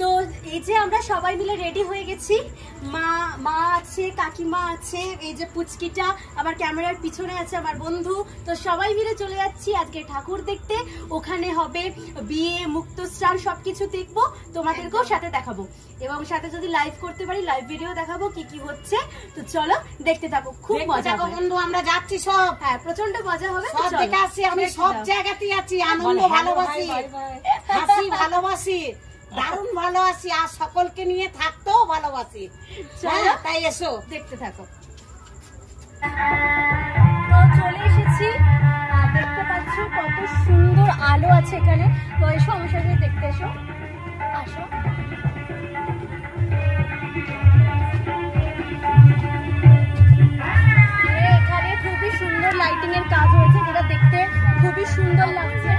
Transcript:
তো এই যে আমরা সবাই মিলে রেডি হয়ে গেছি, মা আছে, কাকিমা আছে, এই যে পুচকিটা আমার ক্যামেরার পিছনে আছে আমার বন্ধু। তো সবাই মিলে চলে যাচ্ছি আজকে ঠাকুর দেখতে। ওখানে হবে বিয়ে, মুক্তস্নান, সবকিছু দেখবো, তোমাদেরকেও সাথে দেখাবো এবং সাথে যদি লাইভ করতে পারি লাইভ ভিডিও দেখাবো কি কি হচ্ছে। তো চলো দেখতে থাকো, খুব মজা হবে বন্ধু। আমরা যাচ্ছি সব, হ্যাঁ প্রচন্ড মজা হবে। সব দেখে আসছি, আমি সব জায়গাতেই আছি, আনন্দ ভালোবাসি, হাসি ভালোবাসি, দারুণ ভালোবাসি, আর সকলকে নিয়ে থাকতেও ভালোবাসি। তাই এসো দেখতে থাকো। তো চলে এসেছি, দেখতে পাচ্ছ কত সুন্দর আলো আছে এখানে। তো এসো আমার সাথে দেখতে, এসো, আসো। এখানে খুবই সুন্দর লাইটিং এর কাজ হয়েছে, যেটা দেখতে খুবই সুন্দর লাগছে।